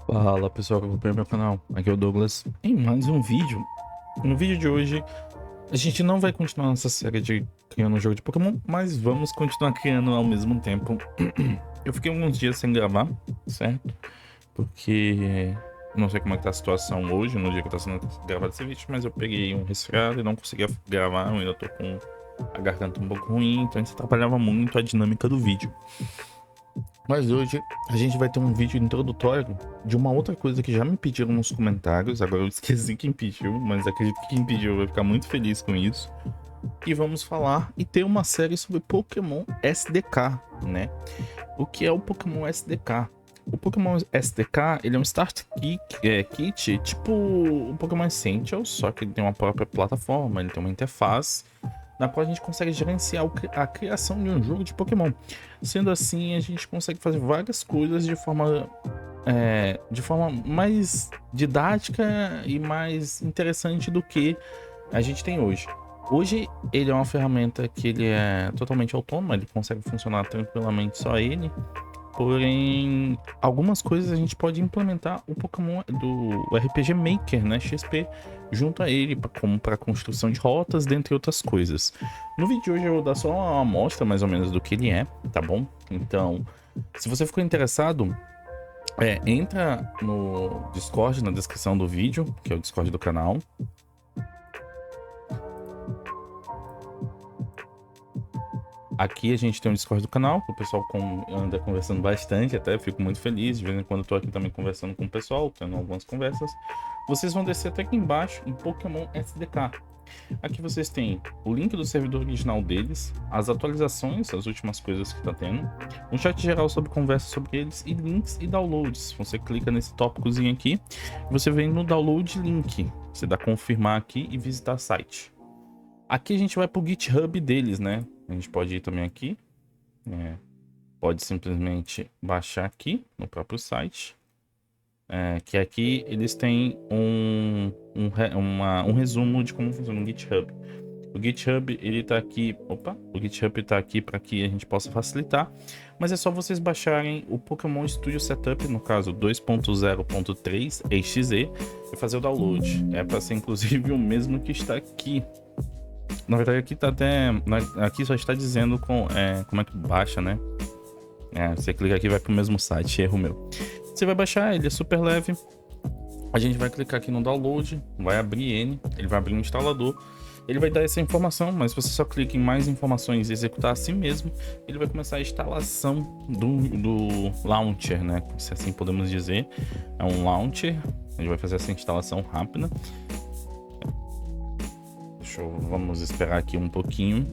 Fala pessoal que acompanha meu canal, aqui é o Douglas em mais um vídeo. No vídeo de hoje a gente não vai continuar nossa série de criando um jogo de Pokémon, mas vamos continuar criando ao mesmo tempo. Eu fiquei alguns dias sem gravar, certo? Porque não sei como é que tá a situação hoje, no dia que tá sendo gravado esse vídeo, mas eu peguei um resfriado e não conseguia gravar, eu ainda tô com a garganta um pouco ruim, então isso atrapalhava muito a dinâmica do vídeo. Mas hoje a gente vai ter um vídeo introdutório de uma outra coisa que já me pediram nos comentários. Agora eu esqueci quem pediu, mas acredito que quem pediu vai ficar muito feliz com isso. E vamos falar e ter uma série sobre Pokémon SDK, né? O que é o Pokémon SDK? O Pokémon SDK, ele é um kit, tipo o Pokémon Essentials, só que ele tem uma própria plataforma, ele tem uma interface na qual a gente consegue gerenciar a criação de um jogo de Pokémon. Sendo assim, a gente consegue fazer várias coisas de forma mais didática e mais interessante do que a gente tem hoje. Hoje ele é uma ferramenta que ele é totalmente autônomo, ele consegue funcionar tranquilamente só ele. Porém, algumas coisas a gente pode implementar o Pokémon do RPG Maker, né, XP, junto a ele, como para construção de rotas, dentre outras coisas. No vídeo de hoje eu vou dar só uma amostra mais ou menos do que ele é, tá bom? Então, se você ficou interessado, entra no Discord, na descrição do vídeo, que é o Discord do canal. Aqui a gente tem um Discord do canal, que o pessoal anda conversando bastante, até fico muito feliz. De vez em quando eu tô aqui também conversando com o pessoal, tendo algumas conversas. Vocês vão descer até aqui embaixo em Pokémon SDK. Aqui vocês têm o link do servidor original deles, as atualizações, as últimas coisas que tá tendo, um chat geral sobre conversa sobre eles e links e downloads. Você clica nesse tópicozinho aqui, você vem no download link, você dá confirmar aqui e visitar site. Aqui a gente vai pro GitHub deles, né? A gente pode ir também aqui. Pode simplesmente baixar aqui no próprio site. Que aqui eles têm um resumo de como funciona o GitHub. O GitHub, ele tá aqui... o GitHub tá aqui para que a gente possa facilitar. Mas é só vocês baixarem o Pokémon Studio Setup, no caso 2.0.3 exe, e fazer o download. É para ser inclusive o mesmo que está aqui. Na verdade aqui tá até... aqui só está dizendo como é que baixa, né? Você clica aqui e vai pro mesmo site, erro meu. Você vai baixar, ele é super leve. A gente vai clicar aqui no download, vai abrir ele vai abrir um instalador. Ele vai dar essa informação, mas se você só clica em mais informações e executar assim mesmo, ele vai começar a instalação do launcher, né? Se assim podemos dizer. É um launcher, ele vai fazer essa instalação rápida. Vamos esperar aqui um pouquinho.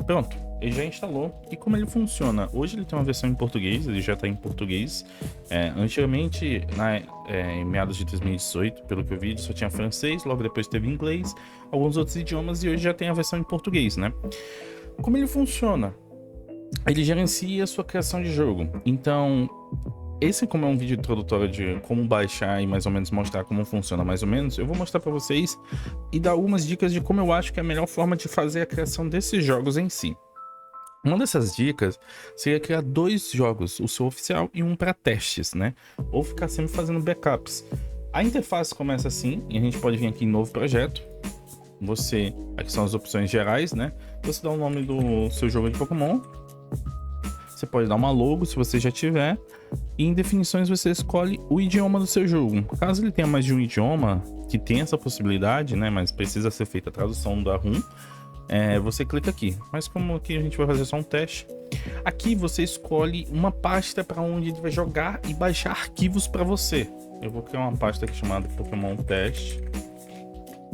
Pronto, ele já instalou. E como ele funciona? Hoje ele tem uma versão em português, ele já está em português. Antigamente, em meados de 2018, pelo que eu vi, só tinha francês, logo depois teve inglês, alguns outros idiomas, e hoje já tem a versão em português, né? Como ele funciona? Ele gerencia a sua criação de jogo. Então, esse, como é um vídeo introdutório de como baixar e mais ou menos mostrar como funciona mais ou menos, eu vou mostrar para vocês e dar algumas dicas de como eu acho que é a melhor forma de fazer a criação desses jogos em si. Uma dessas dicas seria criar 2 jogos, o seu oficial e um para testes, né? Ou ficar sempre fazendo backups. A interface começa assim, e a gente pode vir aqui em novo projeto. Aqui são as opções gerais, né? Você dá o nome do seu jogo de Pokémon. Você pode dar uma logo se você já tiver. E em definições você escolhe o idioma do seu jogo. Caso ele tenha mais de um idioma, que tem essa possibilidade, né? Mas precisa ser feita a tradução da ROM. Você clica aqui. Mas como aqui a gente vai fazer só um teste. Aqui você escolhe uma pasta para onde ele vai jogar e baixar arquivos para você. Eu vou criar uma pasta aqui chamada Pokémon Test.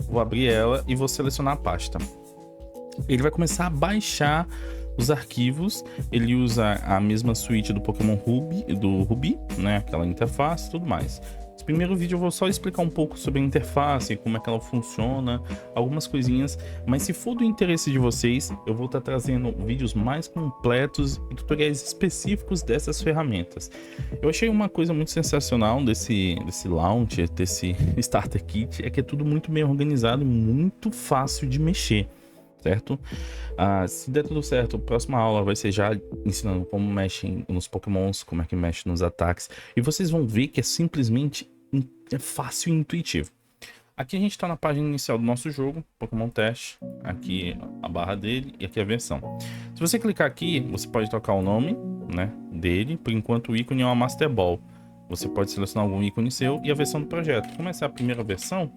Vou abrir ela e vou selecionar a pasta. Ele vai começar a baixar os arquivos. Ele usa a mesma suíte do Pokémon Ruby, né? Aquela interface e tudo mais. Nesse primeiro vídeo eu vou só explicar um pouco sobre a interface, como é que ela funciona, algumas coisinhas. Mas se for do interesse de vocês, eu vou estar trazendo vídeos mais completos e tutoriais específicos dessas ferramentas. Eu achei uma coisa muito sensacional desse launcher, desse starter kit, é que é tudo muito bem organizado e muito fácil de mexer. certo? Se der tudo certo, a próxima aula vai ser já ensinando como mexe nos Pokémons, como é que mexe nos ataques. E vocês vão ver que é simplesmente fácil e intuitivo. Aqui a gente está na página inicial do nosso jogo, Pokémon Teste. Aqui a barra dele e aqui a versão. Se você clicar aqui, você pode trocar o nome, né, dele. Por enquanto o ícone é uma Master Ball. Você pode selecionar algum ícone seu e a versão do projeto. Como essa é a primeira versão,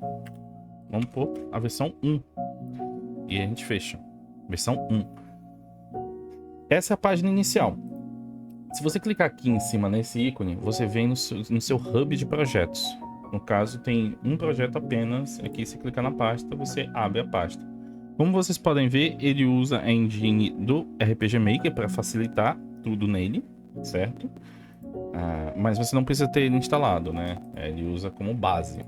vamos pôr a versão 1. E a gente fecha. Versão 1. Essa é a página inicial. Se você clicar aqui em cima nesse ícone, você vem no seu hub de projetos. No caso, tem um projeto apenas. Aqui, se clicar na pasta, você abre a pasta. Como vocês podem ver, ele usa a engine do RPG Maker para facilitar tudo nele, certo? Mas você não precisa ter ele instalado, né? Ele usa como base.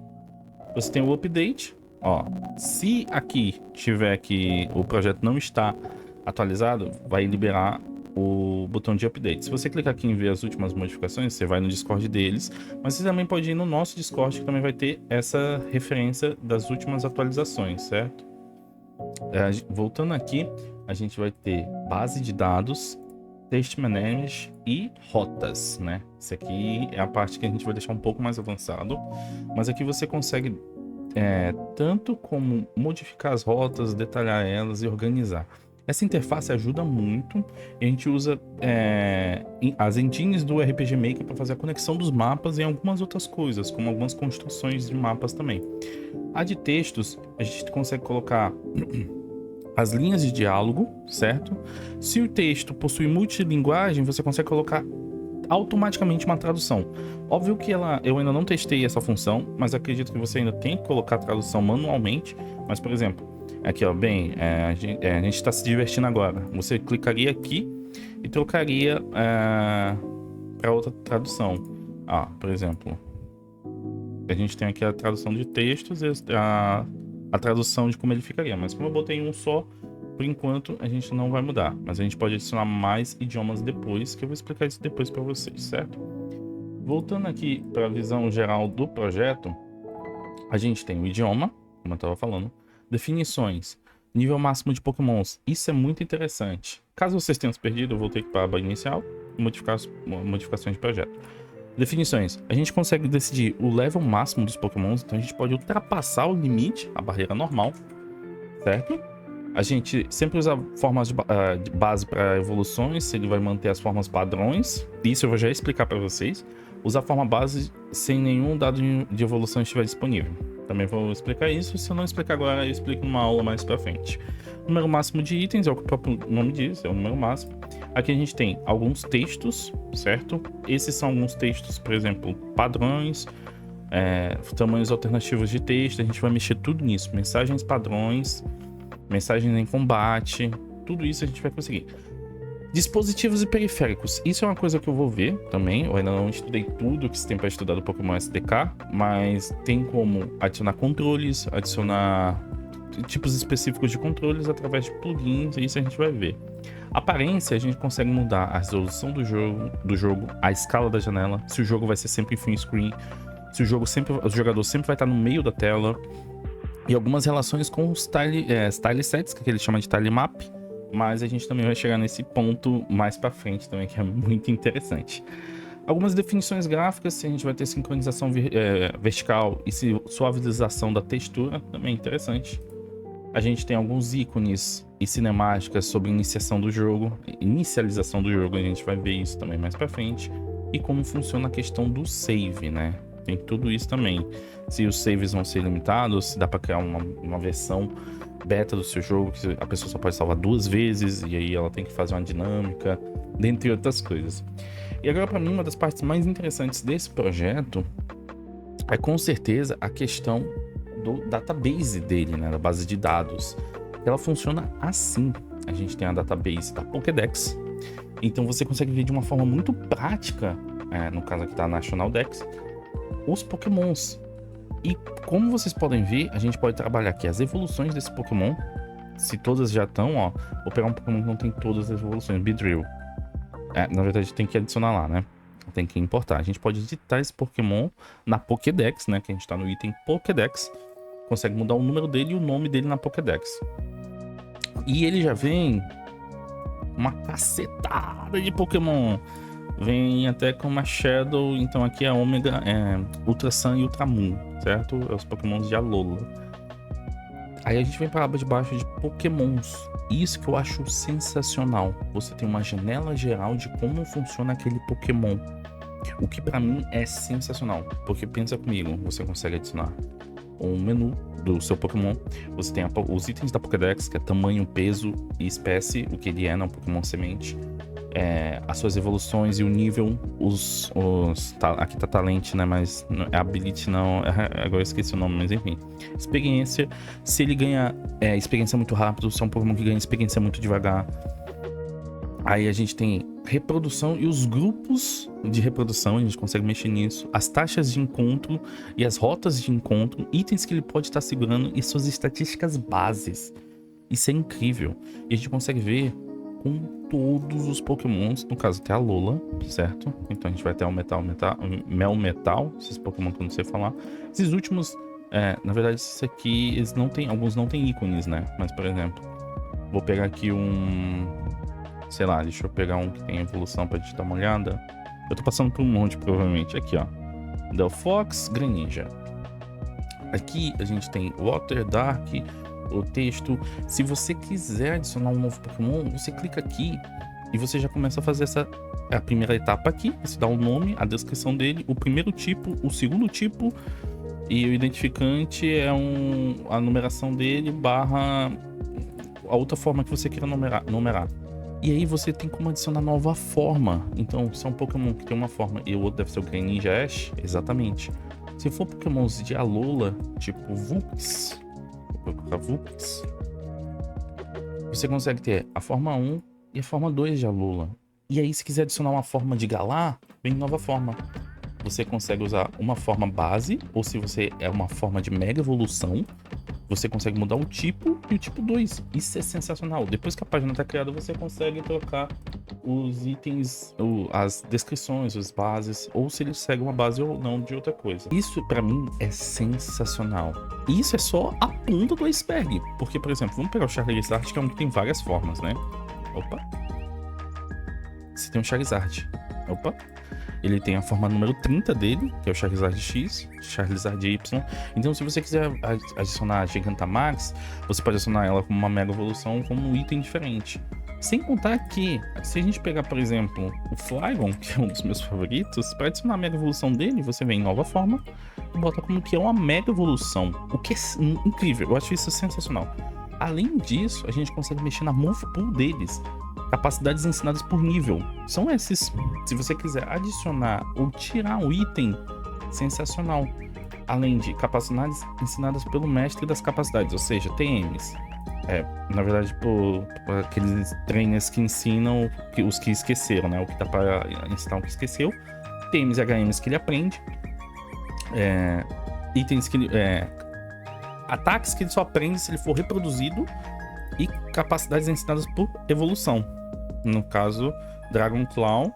Você tem o update. Ó, se aqui tiver que o projeto não está atualizado, vai liberar o botão de update. Se você clicar aqui em ver as últimas modificações, você vai no Discord deles, mas você também pode ir no nosso Discord, que também vai ter essa referência das últimas atualizações, certo? Voltando aqui, a gente vai ter base de dados, Test Manage e rotas, né? Isso aqui é a parte que a gente vai deixar um pouco mais avançado, mas aqui você consegue tanto como modificar as rotas, detalhar elas e organizar. Essa interface ajuda muito e a gente usa as engines do RPG Maker para fazer a conexão dos mapas e algumas outras coisas, como algumas construções de mapas também. A de textos, a gente consegue colocar as linhas de diálogo, certo? Se o texto possui multilinguagem, você consegue colocar automaticamente uma tradução. Óbvio que eu ainda não testei essa função, mas acredito que você ainda tem que colocar a tradução manualmente. Mas, por exemplo, aqui, ó, a gente está se divertindo agora. Você clicaria aqui e trocaria para outra tradução. Por exemplo, a gente tem aqui a tradução de textos e a tradução de como ele ficaria. Mas como eu botei um só, por enquanto a gente não vai mudar. Mas a gente pode adicionar mais idiomas depois, que eu vou explicar isso depois para vocês, certo? Voltando aqui para a visão geral do projeto, a gente tem o idioma, como eu estava falando, definições, nível máximo de Pokémons. Isso é muito interessante. Caso vocês tenham se perdido, eu voltei para a aba inicial e modificações de projeto. Definições. A gente consegue decidir o level máximo dos Pokémons, então a gente pode ultrapassar o limite, a barreira normal, certo? A gente sempre usa formas de base para evoluções, se ele vai manter as formas padrões. Isso eu vou já explicar para vocês. Usar a forma base sem nenhum dado de evolução estiver disponível. Também vou explicar isso. Se eu não explicar agora, eu explico numa aula mais pra frente. Número máximo de itens, é o que o próprio nome diz, é o número máximo. Aqui a gente tem alguns textos, certo? Esses são alguns textos, por exemplo, padrões, tamanhos alternativos de texto. A gente vai mexer tudo nisso. Mensagens padrões, mensagens em combate, tudo isso a gente vai conseguir. Dispositivos e periféricos. Isso é uma coisa que eu vou ver também. Eu ainda não estudei tudo que se tem para estudar do Pokémon SDK, mas tem como adicionar controles, adicionar tipos específicos de controles através de plugins, e isso a gente vai ver. Aparência, a gente consegue mudar a resolução do jogo, a escala da janela, se o jogo vai ser sempre em full screen, se o jogador sempre vai estar no meio da tela, e algumas relações com os style sets, que ele chama de tile map. Mas a gente também vai chegar nesse ponto mais pra frente também, que é muito interessante. Algumas definições gráficas, a gente vai ter sincronização vertical e suavização da textura, também é interessante. A gente tem alguns ícones e cinemáticas sobre inicialização do jogo, a gente vai ver isso também mais pra frente. E como funciona a questão do save, né? Tem tudo isso também. Se os saves vão ser limitados, se dá pra criar uma versão beta do seu jogo, que a pessoa só pode salvar 2 vezes, e aí ela tem que fazer uma dinâmica, dentre outras coisas. E agora, para mim, uma das partes mais interessantes desse projeto é com certeza a questão do database dele, né, da base de dados. Ela funciona assim. A gente tem a database da Pokédex, então você consegue ver de uma forma muito prática, no caso aqui tá a National Dex, os Pokémons. E como vocês podem ver, a gente pode trabalhar aqui as evoluções desse Pokémon. Se todas já estão, ó, vou pegar um Pokémon que não tem todas as evoluções, Beedrill. Na verdade tem que adicionar lá, né? Tem que importar. A gente pode editar esse Pokémon na Pokédex, né? Que a gente tá no item Pokédex. Consegue mudar o número dele e o nome dele na Pokédex. E ele já vem uma cacetada de Pokémon. Vem até com uma Shadow, então aqui é Omega, Ultra Sun e Ultra Moon, certo? É os Pokémons de Alola. Aí a gente vem para a aba de baixo de Pokémons. Isso que eu acho sensacional. Você tem uma janela geral de como funciona aquele Pokémon. O que pra mim é sensacional. Porque pensa comigo, você consegue adicionar um menu do seu Pokémon. Você tem os itens da Pokédex, que é tamanho, peso e espécie, o que ele é, não Pokémon semente. As suas evoluções e o nível, aqui tá talent, né, mas é ability não, agora eu esqueci o nome, mas enfim. Experiência, se ele ganha experiência muito rápido, se é um Pokémon que ganha experiência muito devagar. Aí a gente tem reprodução e os grupos de reprodução, a gente consegue mexer nisso. As taxas de encontro e as rotas de encontro, itens que ele pode estar segurando e suas estatísticas bases. Isso é incrível. E a gente consegue ver com todos os Pokémons, no caso até a Alola, certo? Então a gente vai ter o Melmetal, esses Pokémon que eu não sei falar. Esses últimos, na verdade, isso aqui, eles não tem, alguns não tem ícones, né? Mas, por exemplo, vou pegar aqui sei lá, deixa eu pegar um que tem evolução pra gente dar uma olhada. Eu tô passando por um monte, provavelmente. Aqui, ó. Delphox, Greninja. Aqui a gente tem Water, Dark, o texto. Se você quiser adicionar um novo Pokémon, você clica aqui e você já começa a fazer a primeira etapa aqui. Você dá o nome, a descrição dele, o primeiro tipo, o segundo tipo e o identificante é a numeração dele barra a outra forma que você queira numerar. E aí você tem como adicionar nova forma. Então, se é um Pokémon que tem uma forma e o outro deve ser o Greninja Ash, exatamente. Se for Pokémons de Alola, tipo Vulpix, vou procurar Vulpix, você consegue ter a forma 1 e a forma 2 de Alola. E aí, se quiser adicionar uma forma de Galar, vem nova forma. Você consegue usar uma forma base, ou se você é uma forma de Mega Evolução, você consegue mudar o tipo e o tipo 2. Isso é sensacional. Depois que a página está criada, você consegue trocar os itens, as descrições, as bases, ou se ele segue uma base ou não de outra coisa. Isso pra mim é sensacional. E isso é só a ponta do iceberg. Porque, por exemplo, vamos pegar o Charizard, que é um que tem várias formas, né? Opa. Você tem um Charizard. Opa. Ele tem a forma número 30 dele, que é o Charizard X, Charizard Y. Então, se você quiser adicionar a Gigantamax, você pode adicionar ela como uma Mega Evolução, como um item diferente. Sem contar que, se a gente pegar, por exemplo, o Flygon, que é um dos meus favoritos, para adicionar a Mega Evolução dele, você vem em nova forma e bota como que é uma Mega Evolução. O que é incrível, eu acho isso sensacional. Além disso, a gente consegue mexer na Move Pool deles. Capacidades ensinadas por nível. São esses. Se você quiser adicionar ou tirar um item, sensacional. Além de capacidades ensinadas pelo mestre das capacidades, ou seja, TMs. Na verdade, por aqueles trainers que ensinam os que esqueceram, né? O que dá para ensinar o que esqueceu. TMs e HMs que ele aprende. Itens que ele... ataques que ele só aprende se ele for reproduzido. E capacidades ensinadas por evolução. No caso, Dragon Claw.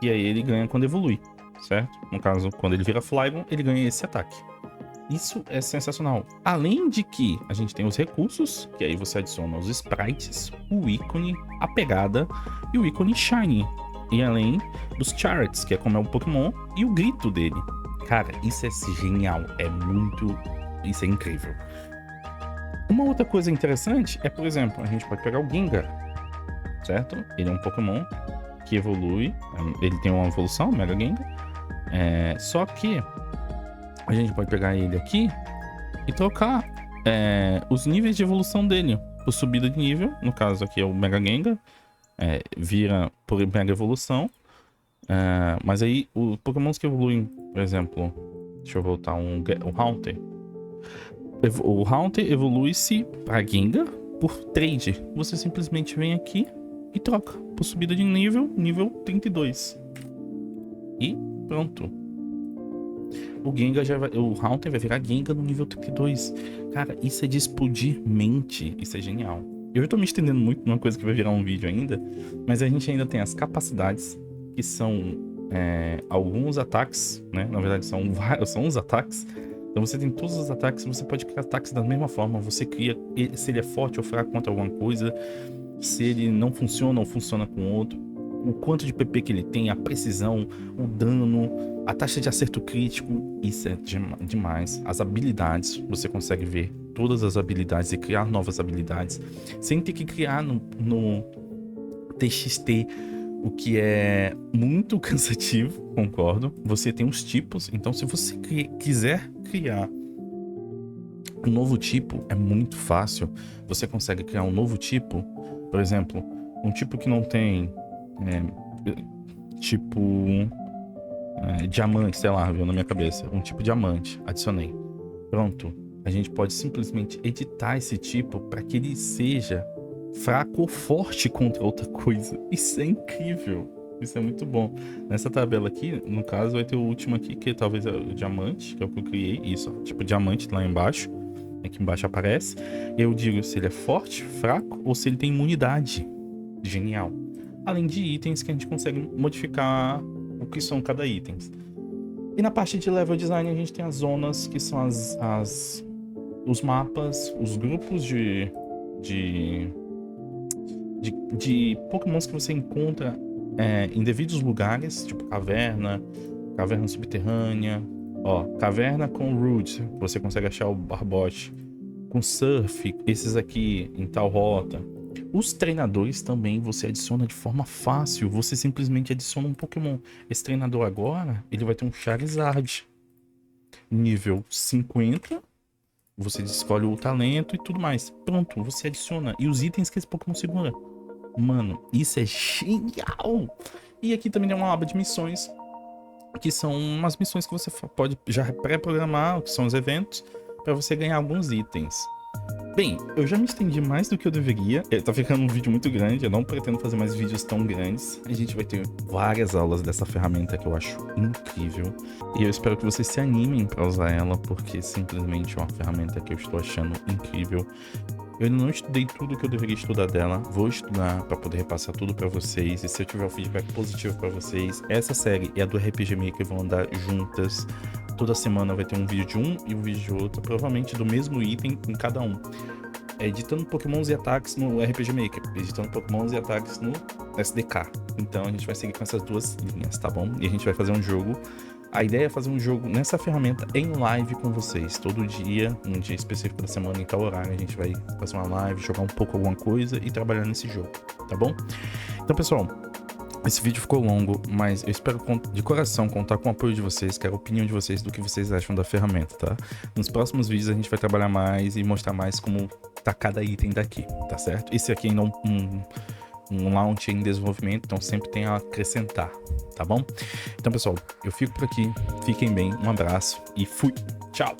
E aí ele ganha quando evolui, certo? No caso, quando ele vira Flygon, ele ganha esse ataque. Isso é sensacional. Além de que a gente tem os recursos, que aí você adiciona os sprites, o ícone, a pegada e o ícone Shiny. E além dos charts, que é como é o Pokémon, e o grito dele. Cara, isso é genial. Isso é incrível. Uma outra coisa interessante é, por exemplo, a gente pode pegar o Gengar, certo? Ele é um Pokémon que evolui, ele tem uma evolução, Mega Gengar, só que a gente pode pegar ele aqui e trocar os níveis de evolução dele por subida de nível, no caso aqui é o Mega Gengar, vira por Mega Evolução, mas aí os Pokémons que evoluem, por exemplo, deixa eu voltar um Haunter. O Haunter evolui-se para Gengar por trade. Você simplesmente vem aqui e troca por subida de nível 32. E pronto. O Haunter vai virar Gengar no nível 32. Cara, isso é de explodir mente. Isso é genial. Eu já tô me estendendo muito numa coisa que vai virar um vídeo ainda, mas a gente ainda tem as capacidades, que são alguns ataques, né? Na verdade, são os ataques Então você tem todos os ataques, você pode criar ataques da mesma forma, você cria se ele é forte ou fraco contra alguma coisa, se ele não funciona ou funciona com outro, o quanto de PP que ele tem, a precisão, o dano, a taxa de acerto crítico, isso é demais. As habilidades, você consegue ver todas as habilidades e criar novas habilidades, sem ter que criar no TXT, o que é muito cansativo, concordo. Você tem os tipos, então se você quiser criar um novo tipo, é muito fácil. Você consegue criar um novo tipo, por exemplo, um tipo que não tem diamante, sei lá, viu na minha cabeça, um tipo diamante, adicionei. Pronto, a gente pode simplesmente editar esse tipo para que ele seja fraco ou forte contra outra coisa. Isso é incrível. Isso é muito bom. Nessa tabela aqui, no caso, vai ter o último aqui, que talvez é o diamante, que é o que eu criei. Isso, ó, tipo diamante lá embaixo. Aqui embaixo aparece. Eu digo se ele é forte, fraco ou se ele tem imunidade. Genial. Além de itens que a gente consegue modificar o que são cada item. E na parte de level design a gente tem as zonas, que são os mapas, os grupos de Pokémons que você encontra em devidos lugares, tipo caverna subterrânea, ó, caverna com Root, você consegue achar o Barbote, com Surf, esses aqui em tal rota. Os treinadores também você adiciona de forma fácil, você simplesmente adiciona um Pokémon. Esse treinador agora, ele vai ter um Charizard, nível 50, você escolhe o talento e tudo mais. Pronto, você adiciona. E os itens que esse Pokémon segura. Mano, isso é genial! E aqui também tem uma aba de missões, que são umas missões que você pode já pré-programar, que são os eventos, para você ganhar alguns itens. Bem, eu já me estendi mais do que eu deveria. Tá ficando um vídeo muito grande, eu não pretendo fazer mais vídeos tão grandes. A gente vai ter várias aulas dessa ferramenta que eu acho incrível. E eu espero que vocês se animem para usar ela, porque simplesmente é uma ferramenta que eu estou achando incrível. Eu ainda não estudei tudo que eu deveria estudar dela, vou estudar para poder repassar tudo para vocês, e se eu tiver um feedback positivo para vocês, essa série e a do RPG Maker vão andar juntas. Toda semana vai ter um vídeo de um e um vídeo de outro, provavelmente do mesmo item em cada um. Editando Pokémons e ataques no RPG Maker, editando Pokémons e ataques no SDK. Então a gente vai seguir com essas duas linhas, tá bom? E a gente vai fazer um jogo. A ideia é fazer um jogo nessa ferramenta em live com vocês. Todo dia, um dia específico da semana, em tal horário, a gente vai fazer uma live, jogar um pouco alguma coisa e trabalhar nesse jogo, tá bom? Então, pessoal, esse vídeo ficou longo, mas eu espero de coração contar com o apoio de vocês, quero a opinião de vocês do que vocês acham da ferramenta, tá? Nos próximos vídeos a gente vai trabalhar mais e mostrar mais como tá cada item daqui, tá certo? Esse aqui ainda um launch em desenvolvimento, então sempre tem a acrescentar, tá bom? Então, pessoal, eu fico por aqui, fiquem bem, um abraço e fui! Tchau!